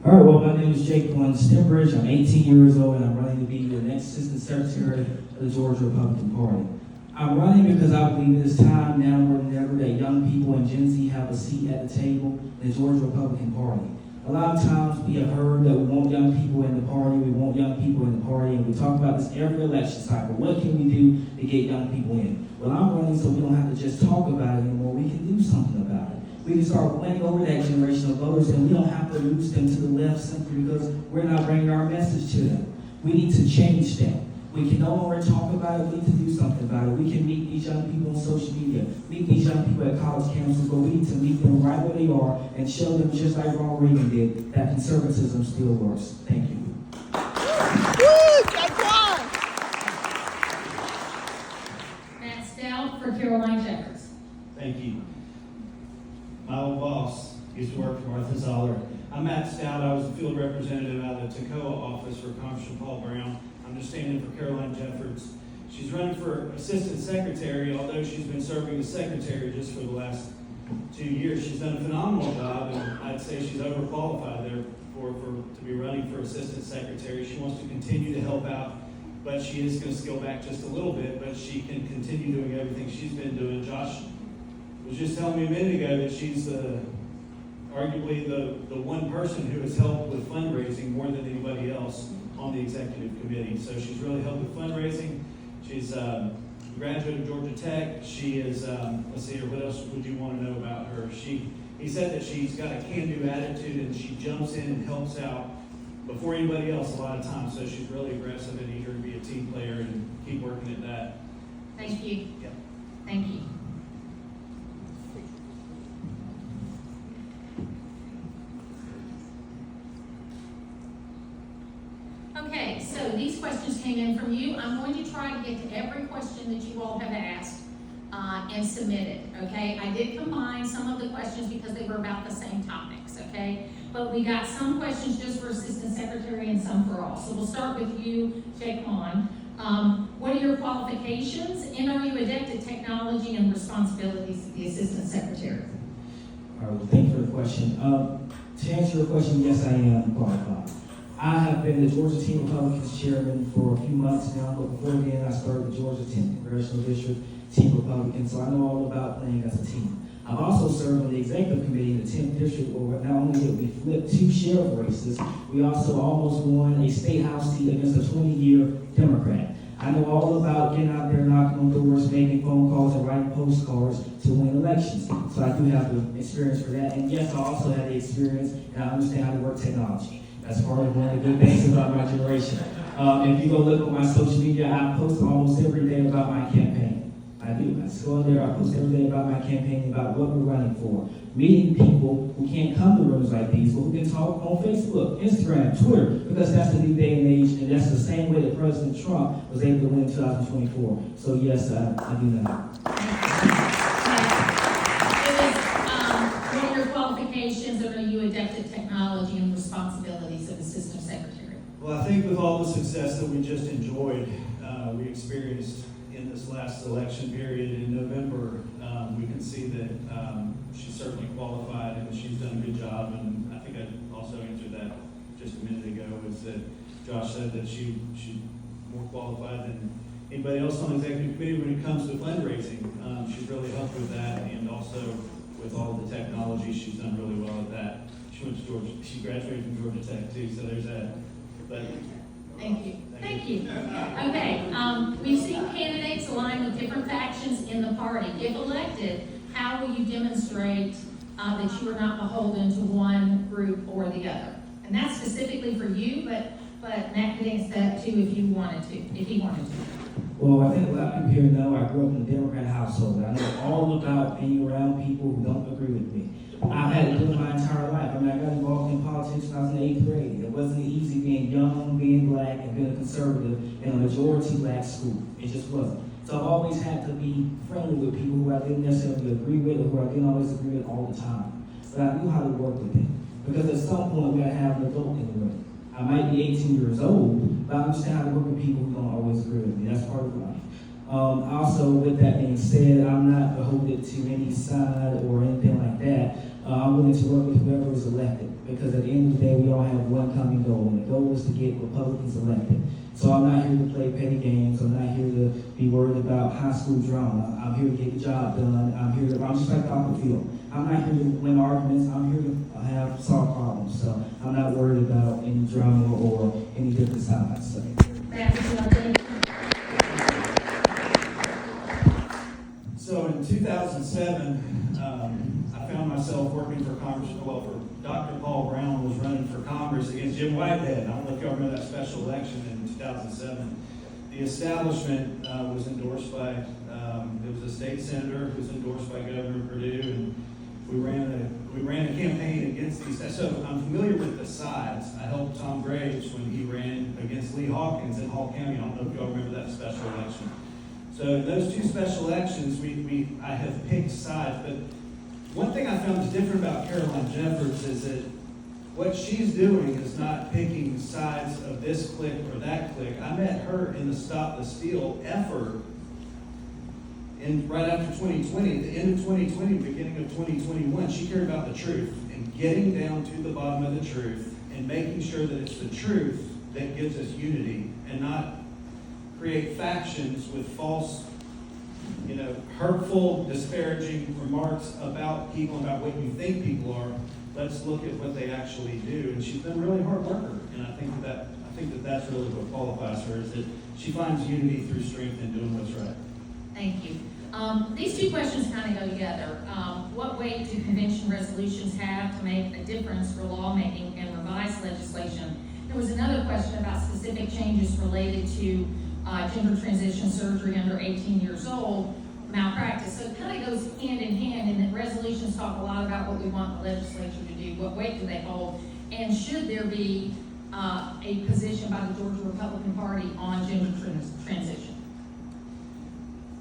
All right, well, my name is Jake Stembridge. I'm 18 years old, and I'm running to be the next Assistant Secretary of the Georgia Republican Party. I'm running because I believe it is time now more than ever that young people and Gen Z have a seat at the table in the Georgia Republican Party. A lot of times we have heard that we want young people in the party, and we talk about this every election cycle. What can we do to get young people in? Well, I'm running so we don't have to just talk about it anymore. We can do something about it. We can start winning over that generation of voters, and we don't have to lose them to the left simply because we're not bringing our message to them. We need to change that. We can no longer talk about it, we need to do something about it. We can meet these young people on social media, meet these young people at college campuses, but we need to meet them right where they are and show them, just like Ronald Reagan did, that conservatism still works. Thank you. Matt Stout for Caroline Jeffers. Thank you. My old boss used to work for Martha Zoller. I'm Matt Stout. I was a field representative out of the Toccoa office for Congressman Paul Brown. I'm just standing for Caroline Jeffers. She's running for Assistant Secretary, although she's been serving as Secretary just for the last 2 years. She's done a phenomenal job, and I'd say she's overqualified there to be running for Assistant Secretary. She wants to continue to help out, but she is going to scale back just a little bit, but she can continue doing everything she's been doing. Josh was just telling me a minute ago that she's arguably the one person who has helped with fundraising more than anybody else on the executive committee. So she's really helped with fundraising. She's a graduate of Georgia Tech. She is, let's see here, what else would you want to know about her? He said that she's got a can-do attitude and she jumps in and helps out before anybody else a lot of times. So she's really aggressive and eager to be a team player and keep working at that. Thank you. Yeah. Thank you. Okay, so these questions came in from you. I'm going to try to get to every question that you all have asked and submitted, okay? I did combine some of the questions because they were about the same topics, okay? But we got some questions just for Assistant Secretary and some for all. So we'll start with you, Jake Mon. What are your qualifications, and are you adept at technology and responsibilities of the Assistant Secretary? All right, well, thank you for the question. To answer your question, yes, I am qualified. I have been the Georgia Team Republicans chairman for a few months now, but before then I started the Georgia 10th Congressional District Team Republican, so I know all about playing as a team. I've also served on the executive committee in the 10th District, where not only did we flip 2 sheriff races, we also almost won a state house seat against a 20-year Democrat. I know all about getting out there, knocking on doors, making phone calls, and writing postcards to win elections. So I do have the experience for that. And yes, I also have the experience, and I understand how to work technology. That's probably one of the good things about my generation. If you go look on my social media, I post almost every day about my campaign. I do. I just go in there, I post every day about my campaign, about what we're running for. Meeting people who can't come to rooms like these, but who can talk on Facebook, Instagram, Twitter, because that's the new day and age, and that's the same way that President Trump was able to win in 2024. So yes, I do that. What are your qualifications, and are you adept at technology and responsibilities of Assistant Secretary? Well, I think with all the success that we just enjoyed, we experienced in this last election period in November, we can see that she's certainly qualified and she's done a good job. And I think I also answered that just a minute ago, is that Josh said that she's more qualified than anybody else on the executive committee when it comes to fundraising. She's really helped with that, and also with all the technology, she's done really well at that. She went to Georgia. She graduated from Georgia Tech too, so there's that. But thank you. Thank you. Okay, we've seen candidates align with different factions in the party. If elected, how will you demonstrate that you are not beholden to one group or the other? And that's specifically for you, but Matt could answer that too if you wanted to, if he wanted to. Well, I think a lot of people here know I grew up in a Democrat household. I know all about being around people who don't agree with me. I've had to do it my entire life. I mean, I got involved in politics when I was in the 8th grade. It wasn't easy being young, being black, and being a conservative in a majority black school. It just wasn't. So I've always had to be friendly with people who I didn't necessarily agree with or who I didn't always agree with all the time. But I knew how to work with them. Because at some point, we got to have an adult in the room. I might be 18 years old, but I understand how to work with people who don't always agree with me. That's part of life. Also, with that being said, I'm not beholden to any side or anything like that. I'm willing to work with whoever is elected, because at the end of the day, we all have one common goal, and the goal is to get Republicans elected. So I'm not here to play petty games. I'm not here to be worried about high school drama. I'm here to get the job done. I'm just like off the field. I'm not here to win arguments. I'm here to solve problems. So I'm not worried about any drama or any different sides. So. So in 2007, I found myself working for for Dr. Paul Brown was running for Congress against Jim Whitehead. I don't know if y'all remember that special election in 2007. The establishment was endorsed by, there was a state senator who was endorsed by Governor Perdue, and we ran a campaign against these. So I'm familiar with the sides. I helped Tom Graves when he ran against Lee Hawkins in Hall County. I don't know if y'all remember that special election. So in those two special elections, I have picked sides, but one thing I found is different about Caroline Jeffords is that what she's doing is not picking sides of this clique or that clique. I met her in the Stop the Steal effort right after 2020, at the end of 2020, beginning of 2021. She cared about the truth and getting down to the bottom of the truth and making sure that it's the truth that gives us unity and not create factions with false, hurtful, disparaging remarks about people, about what you think people are. Let's look at what they actually do. And she's been a really hard worker, and I think that's really what qualifies her, is that she finds unity through strength and doing what's right. Thank you. These two questions kind of go together. What weight do convention resolutions have to make a difference for lawmaking and revised legislation? There was another question about specific changes related to gender transition surgery under 18 years old, malpractice. So it kind of goes hand in hand, and that resolutions talk a lot about what we want the legislature to do, what weight do they hold, and should there be a position by the Georgia Republican Party on gender transition?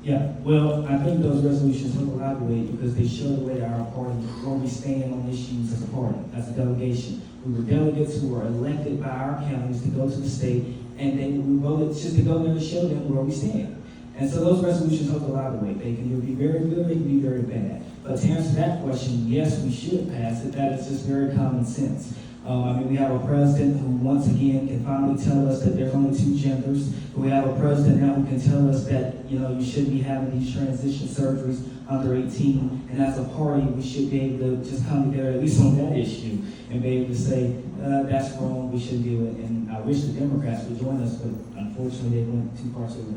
Yeah, well, I think those resolutions hold a lot of weight because they show the way our party, where we stand on issues as a party, as a delegation. We were delegates who were elected by our counties to go to the state, and then we voted just to go there to show them where we stand. And so those resolutions hold a lot of weight. They can either be very good, they can be very bad. But to answer that question, yes, we should pass it. That is just very common sense. We have a president who, once again, can finally tell us that there's only two genders. We have a president now who can tell us that, you shouldn't be having these transition surgeries under 18. And as a party, we should be able to just come together, at least on that issue, and be able to say, that's wrong, we shouldn't do it. And I wish the Democrats would join us, but unfortunately, they went too far to the